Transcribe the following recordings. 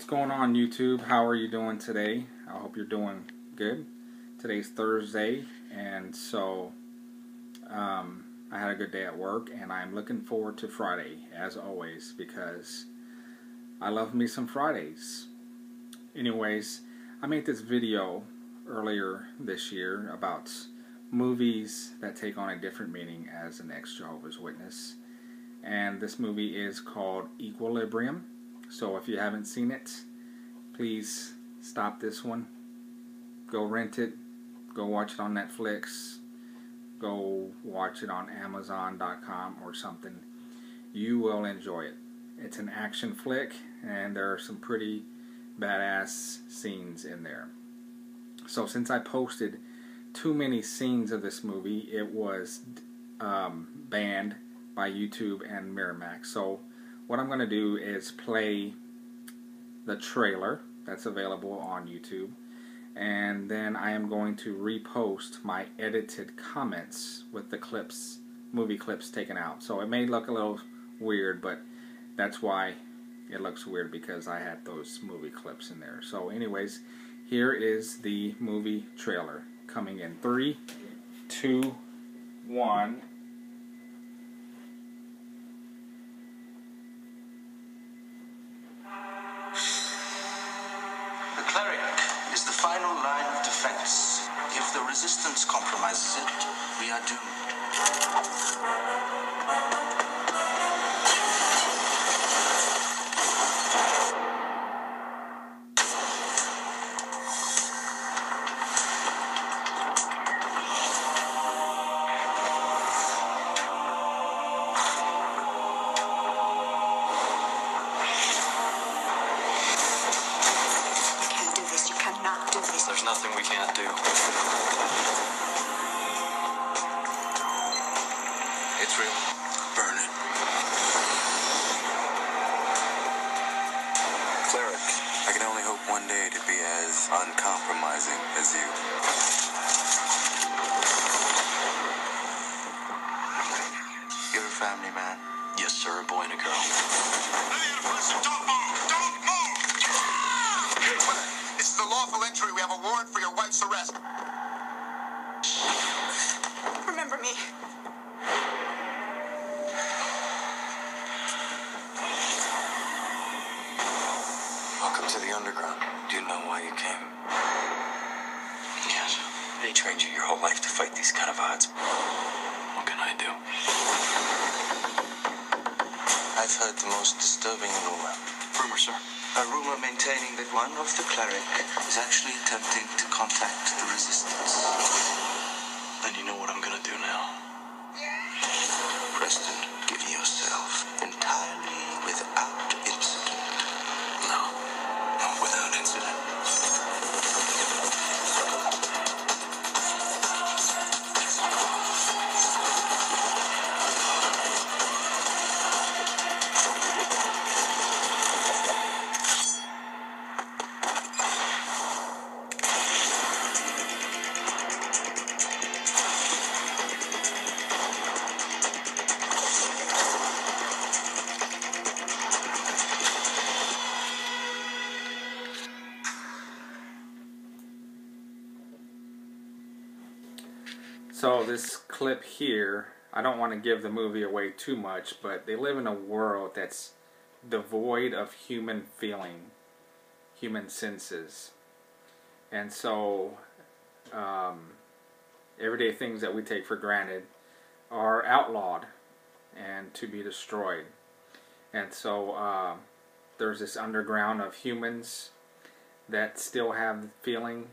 What's going on, YouTube? How are you doing today? I hope you're doing good. Today's Thursday, and so I had a good day at work, and I'm looking forward to Friday, as always, because I love me some Fridays. Anyways, I made this video earlier this year about movies that take on a different meaning as an ex-Jehovah's Witness, and this movie is called Equilibrium. So if you haven't seen it, please stop this one. Go rent it. Go watch it on Netflix. Go watch it on Amazon.com or something. You will enjoy it. It's an action flick, and there are some pretty badass scenes in there. So since I posted too many scenes of this movie, it was banned by YouTube and Miramax. So what I'm going to do is play the trailer that's available on YouTube, and then I am going to repost my edited comments with the clips, movie clips taken out. So it may look a little weird, but that's why it looks weird, because I had those movie clips in there. So anyways, here is the movie trailer coming in 3, 2, 1. The cleric is the final line of defense. If the resistance compromises it, we are doomed. There's nothing we can't do. It's real. Burn it. Cleric, I can only hope one day to be as uncompromising as you. You're a family man. Yes, sir, a boy and a girl. Don't move! Don't move! This is a lawful entry. We have a warrant for your wife's arrest. Remember me. Welcome to the underground. Do you know why you came? Yes. They trained you your whole life to fight these kind of odds. What can I do? I've heard the most disturbing rumor. Rumor, sir. A rumor maintaining that one of the cleric is actually attempting to contact the resistance. Then you know what I'm gonna do now. Preston, give yourself entirely without incident. No. Not without incident. So this clip here, I don't want to give the movie away too much, but they live in a world that's devoid of human feeling, human senses. And so everyday things that we take for granted are outlawed and to be destroyed. And so there's this underground of humans that still have feelings,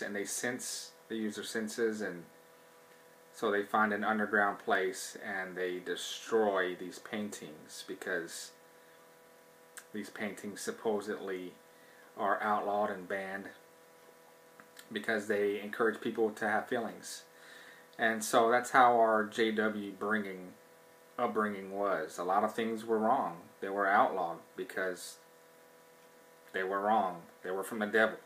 and they use their senses, and so they find an underground place and they destroy these paintings, because these paintings supposedly are outlawed and banned because they encourage people to have feelings. And so that's how our JW upbringing was. A lot of things were wrong. They were outlawed because they were wrong. They were from the devil.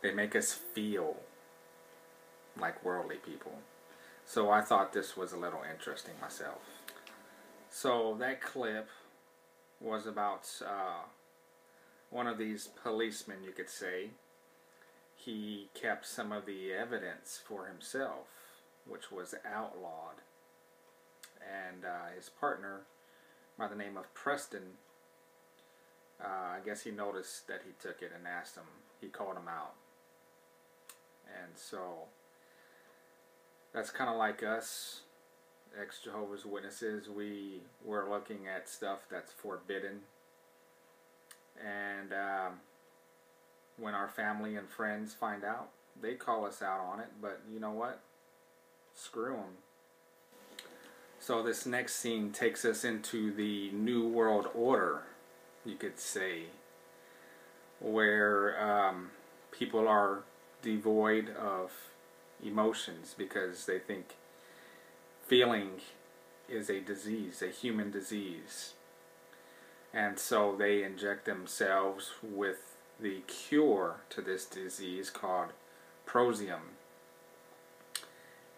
They make us feel like worldly people. So I thought this was a little interesting myself. So that clip was about one of these policemen, you could say. He kept some of the evidence for himself, which was outlawed. And his partner, by the name of Preston, I guess he noticed that he took it and asked him. He called him out. And so that's kind of like us, ex-Jehovah's Witnesses. We were looking at stuff that's forbidden. And when our family and friends find out, they call us out on it. But you know what? Screw them. So this next scene takes us into the New World Order, you could say, where people are devoid of emotions because they think feeling is a disease, a human disease. And so they inject themselves with the cure to this disease called prosium.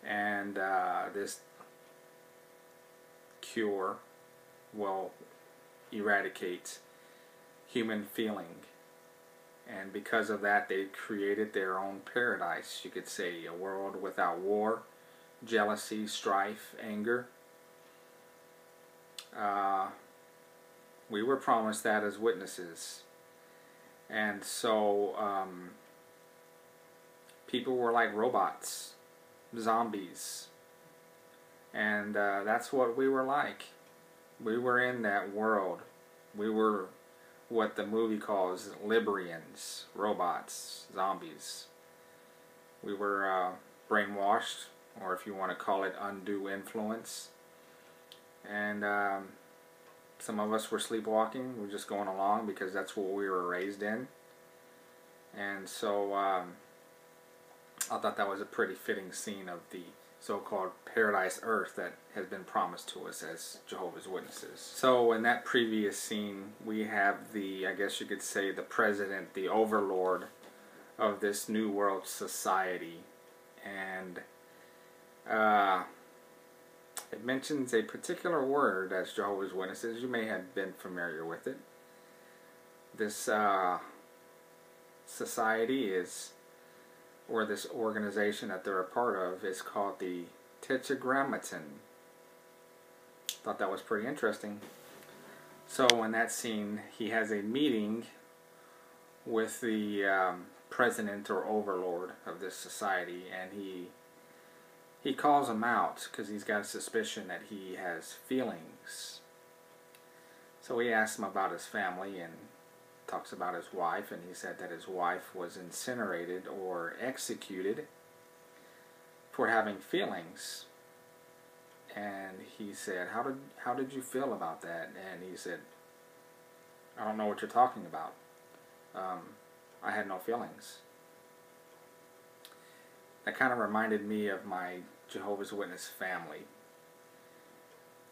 And this cure will eradicate human feeling. And because of that, they created their own paradise, you could say, a world without war, jealousy, strife, anger. We were promised that as witnesses. And so people were like robots, zombies. And that's what we were like. We were in that world. We were what the movie calls Librians, robots, zombies. We were brainwashed, or if you want to call it undue influence. And some of us were sleepwalking. We were just going along because that's what we were raised in. And so I thought that was a pretty fitting scene of the so-called paradise earth that has been promised to us as Jehovah's Witnesses. So in that previous scene, we have the, I guess you could say, the president, the overlord of this New World Society. And it mentions a particular word as Jehovah's Witnesses. You may have been familiar with it. This society is, or this organization that they're a part of, is called the Tetragrammaton. Thought that was pretty interesting. So in that scene, he has a meeting with the president or overlord of this society, and he calls him out because he's got a suspicion that he has feelings. So he asks him about his family and talks about his wife, and he said that his wife was incinerated or executed for having feelings. And he said, how did you feel about that? And he said, I don't know what you're talking about. I had no feelings. That kind of reminded me of my Jehovah's Witness family.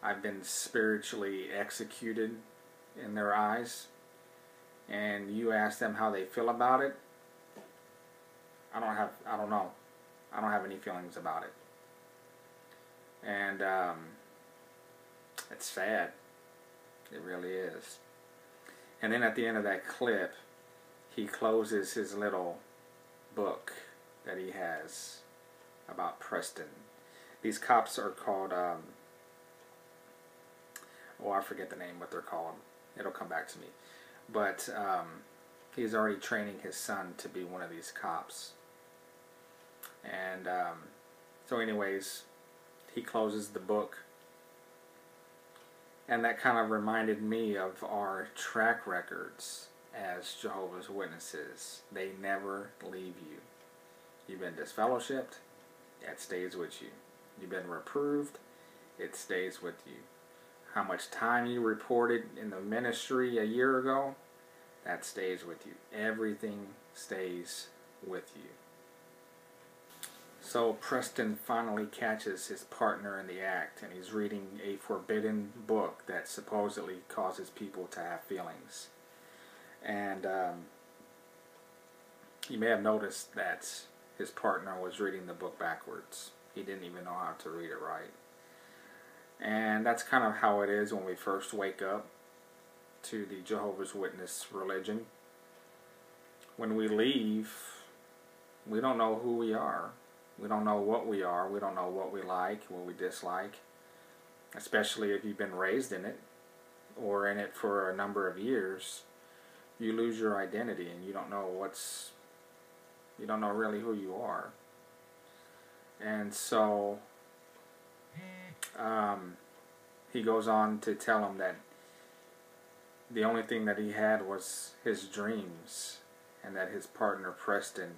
I've been spiritually executed in their eyes. And you ask them how they feel about it, I don't know. I don't have any feelings about it. And it's sad. It really is. And then at the end of that clip, he closes his little book that he has about Preston. These cops are called, I forget the name, what they're called. It'll come back to me. But he's already training his son to be one of these cops. And so anyways, he closes the book. And that kind of reminded me of our track records as Jehovah's Witnesses. They never leave you. You've been disfellowshipped, it stays with you. You've been reproved, it stays with you. How much time you reported in the ministry a year ago, that stays with you. Everything stays with you. So Preston finally catches his partner in the act, and he's reading a forbidden book that supposedly causes people to have feelings. And you may have noticed that his partner was reading the book backwards. He didn't even know how to read it right. And that's kind of how it is when we first wake up. to the Jehovah's Witness religion. When we leave, we don't know who we are. We don't know what we are. We don't know what we like, what we dislike, especially if you've been raised in it or in it for a number of years. You lose your identity and you don't know really who you are. And so he goes on to tell him that the only thing that he had was his dreams, and that his partner Preston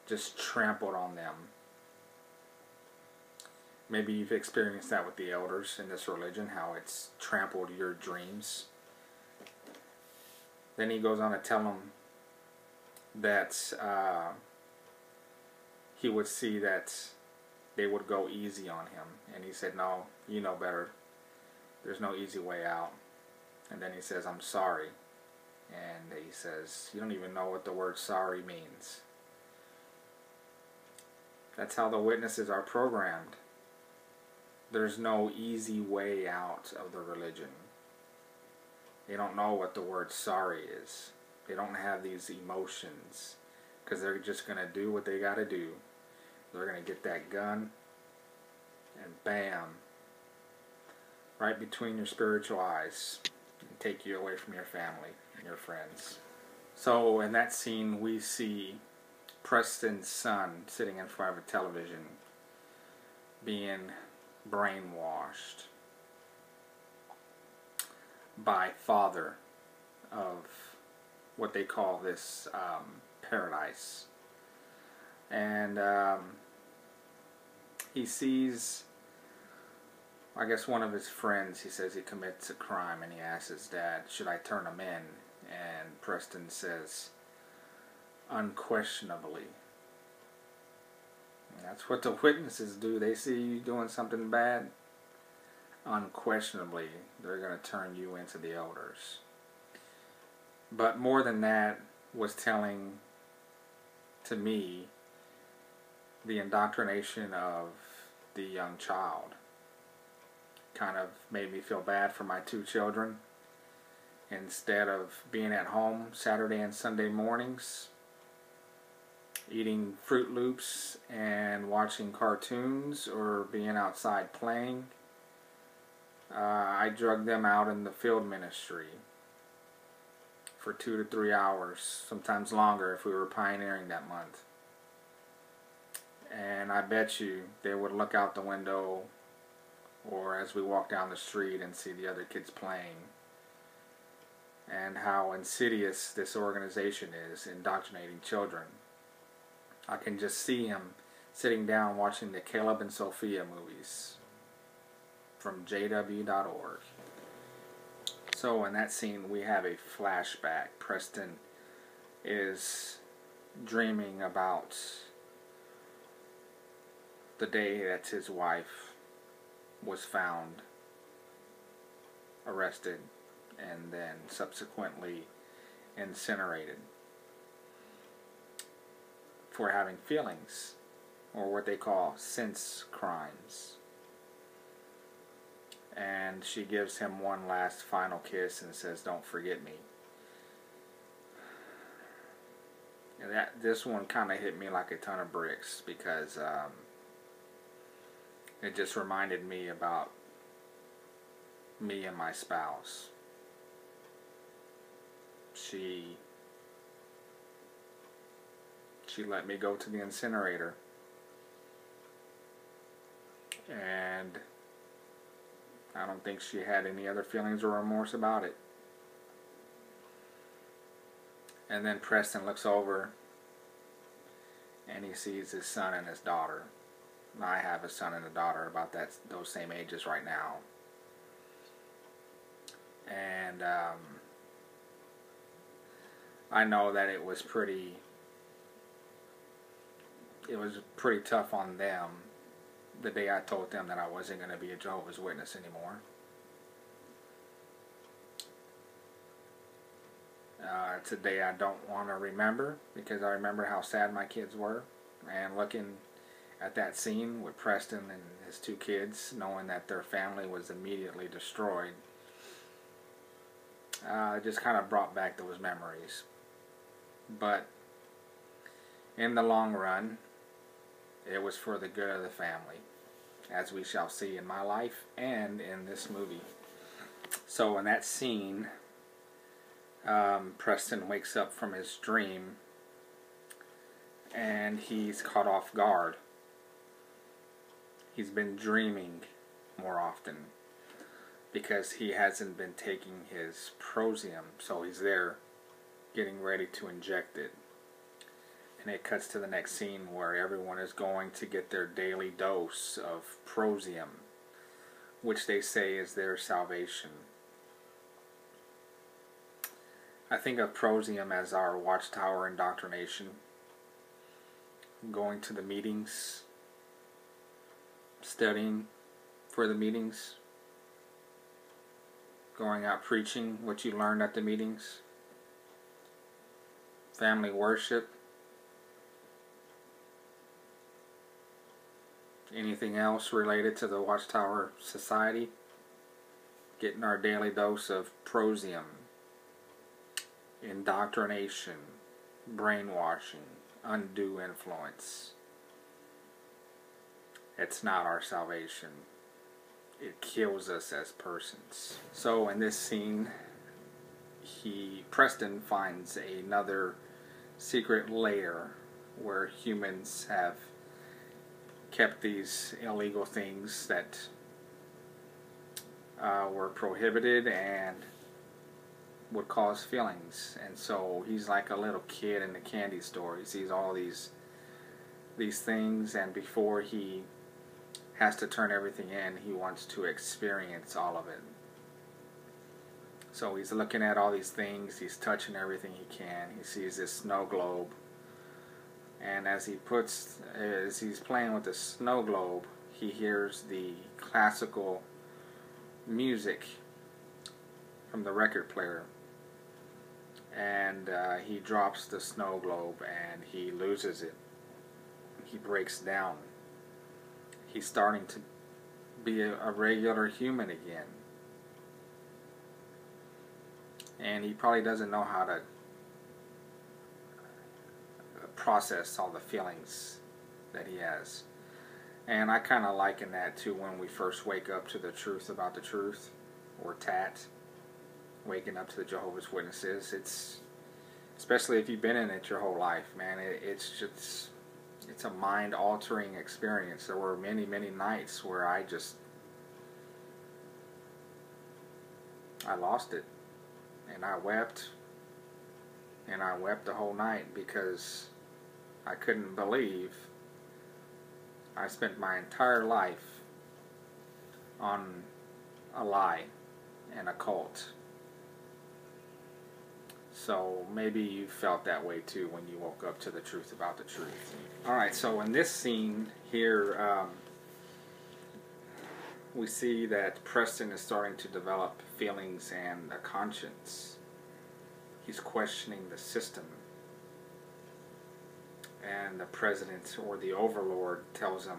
just trampled on them. Maybe you've experienced that with the elders in this religion, how it's trampled your dreams. Then he goes on to tell him that he would see that they would go easy on him. And he said, no, you know better. There's no easy way out. And then he says, I'm sorry. And he says, you don't even know what the word sorry means. That's how the witnesses are programmed. There's no easy way out of the religion. They don't know what the word sorry is. They don't have these emotions, because they're just going to do what they got to do. They're going to get that gun and bam, right between your spiritual eyes, and take you away from your family and your friends. So in that scene we see Preston's son sitting in front of a television being brainwashed by father of what they call this paradise. And he sees, I guess, one of his friends. He says he commits a crime, and he asks his dad, should I turn him in? And Preston says, unquestionably. And that's what the witnesses do. They see you doing something bad, unquestionably they're going to turn you into the elders. But more than that was telling to me the indoctrination of the young child. Kind of made me feel bad for my two children. Instead of being at home Saturday and Sunday mornings, eating Fruit Loops and watching cartoons or being outside playing, I drugged them out in the field ministry for 2 to 3 hours, sometimes longer if we were pioneering that month. And I bet you they would look out the window or as we walk down the street and see the other kids playing, and how insidious this organization is indoctrinating children. I can just see him sitting down watching the Caleb and Sophia movies from jw.org. So in that scene we have a flashback. Preston is dreaming about the day that his wife was found arrested and then subsequently incinerated for having feelings, or what they call sense crimes. And she gives him one last final kiss and says, don't forget me. And this one kind of hit me like a ton of bricks, because it just reminded me about me and my spouse. She let me go to the incinerator, and I don't think she had any other feelings or remorse about it. And then Preston looks over and he sees his son and his daughter. I have a son and a daughter about those same ages right now. And I know that it was pretty tough on them the day I told them that I wasn't going to be a Jehovah's Witness anymore. It's a day I don't want to remember, because I remember how sad my kids were, and looking at that scene with Preston and his two kids, knowing that their family was immediately destroyed, just kind of brought back those memories. But in the long run, it was for the good of the family, as we shall see in my life and in this movie. So in that scene, Preston wakes up from his dream and he's caught off guard. He's been dreaming more often because he hasn't been taking his Prosium, so he's there getting ready to inject it. And it cuts to the next scene where everyone is going to get their daily dose of Prosium, which they say is their salvation. I think of Prosium as our watchtower indoctrination. Going to the meetings, studying for the meetings, going out preaching what you learned at the meetings, family worship, anything else related to the Watchtower Society, getting our daily dose of Prosium, indoctrination, brainwashing, undue influence. It's not our salvation. It kills us as persons. So in this scene, Preston finds another secret lair where humans have kept these illegal things that were prohibited and would cause feelings. And so he's like a little kid in the candy store. He sees all these things, and before he has to turn everything in, he wants to experience all of it. So he's looking at all these things, he's touching everything he can. He sees this snow globe, and as he's playing with the snow globe, he hears the classical music from the record player, and he drops the snow globe and he loses it. He breaks down. He's starting to be a regular human again. And he probably doesn't know how to process all the feelings that he has. And I kind of liken that to when we first wake up to the truth about the truth, or TAT, waking up to the Jehovah's Witnesses. It's, especially if you've been in it your whole life, man, it's a mind-altering experience. There were many, many nights where I lost it. And I wept. And I wept the whole night because I couldn't believe I spent my entire life on a lie and a cult. So maybe you felt that way too when you woke up to the truth about the truth. Alright, so in this scene here, we see that Preston is starting to develop feelings and a conscience. He's questioning the system. And the president or the overlord tells him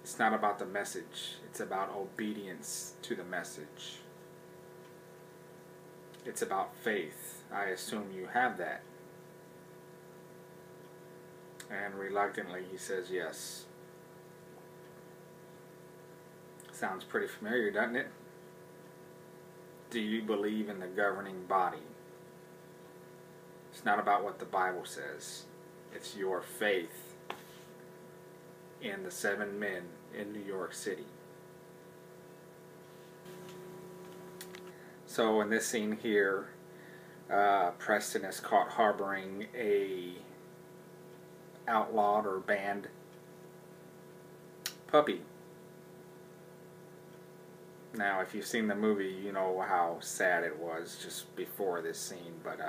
it's not about the message, it's about obedience to the message. It's about faith. I assume you have that. And reluctantly he says yes. Sounds pretty familiar, doesn't it? Do you believe in the governing body? It's not about what the Bible says. It's your faith in the 7 men in New York City. So in this scene here, Preston is caught harboring a outlawed or banned puppy. Now, if you've seen the movie, you know how sad it was just before this scene, but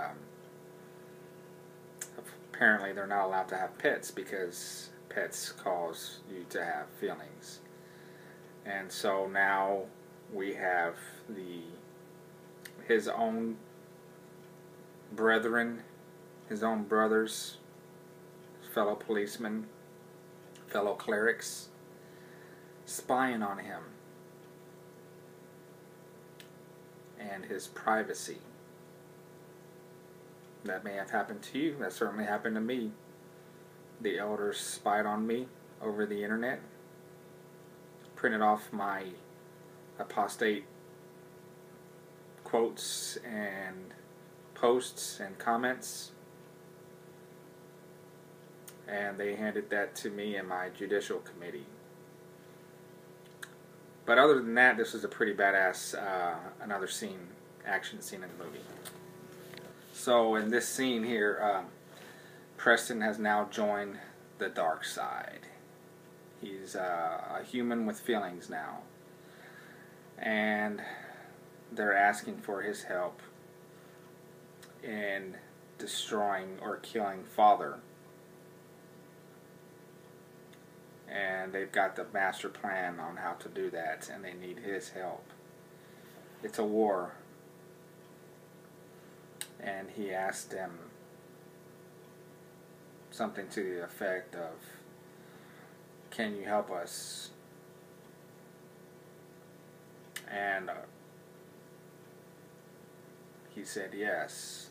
apparently they're not allowed to have pets because pets cause you to have feelings. And so now we have his own brethren, his own brothers, fellow policemen, fellow clerics, spying on him. and his privacy. That may have happened to you. That certainly happened to me. The elders spied on me over the internet, printed off my apostate quotes and posts and comments, and they handed that to me and my judicial committee. But other than that, this is a pretty badass another scene, action scene in the movie. So in this scene here, Preston has now joined the dark side. He's a human with feelings now, and they're asking for his help in destroying or killing Father. And they've got the master plan on how to do that, and they need his help. It's a war. And he asked them something to the effect of, "Can you help us?" And he said yes.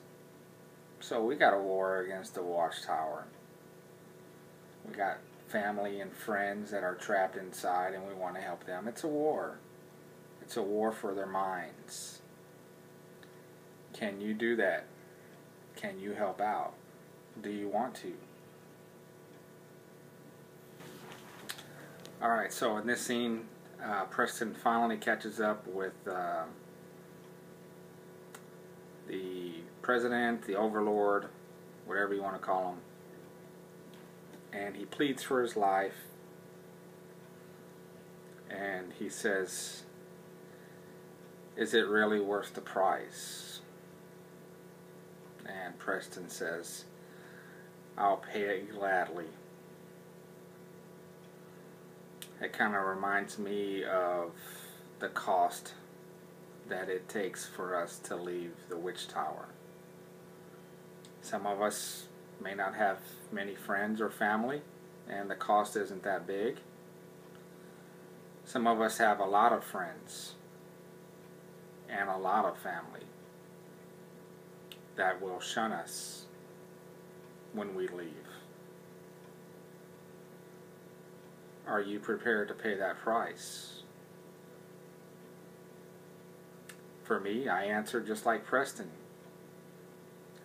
So we got a war against the Watchtower. We got family and friends that are trapped inside, and we want to help them. It's a war. It's a war for their minds. Can you do that? Can you help out? Do you want to? Alright, so in this scene, Preston finally catches up with the president, the overlord, whatever you want to call him. And he pleads for his life, and he says, "Is it really worth the price?" And Preston says, "I'll pay it gladly." It kind of reminds me of the cost that it takes for us to leave the witch tower. Some of us may not have many friends or family, and the cost isn't that big. Some of us have a lot of friends and a lot of family that will shun us when we leave. Are you prepared to pay that price? For me, I answered just like Preston.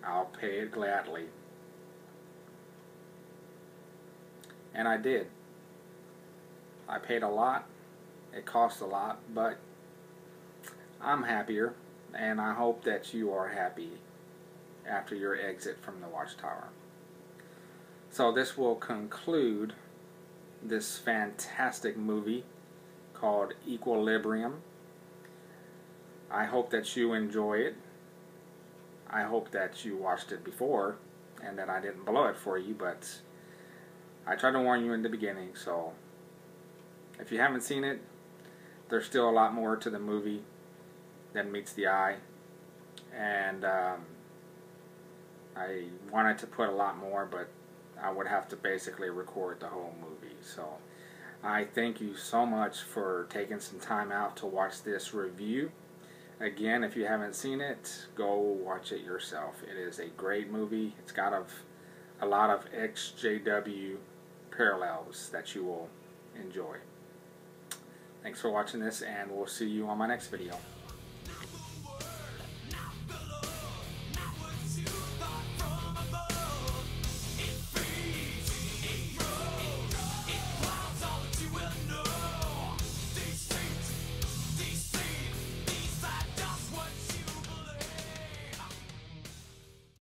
I'll pay it gladly. And I did. I paid a lot. It cost a lot, but I'm happier, and I hope that you are happy after your exit from the Watchtower. So this will conclude this fantastic movie called Equilibrium. I hope that you enjoy it. I hope that you watched it before and that I didn't blow it for you, but I tried to warn you in the beginning. So if you haven't seen it, there's still a lot more to the movie than meets the eye, and I wanted to put a lot more, but I would have to basically record the whole movie. So I thank you so much for taking some time out to watch this review. Again, if you haven't seen it, go watch it yourself. It is a great movie. It's got a lot of XJW parallels that you will enjoy. Thanks for watching this, and we'll see you on my next video.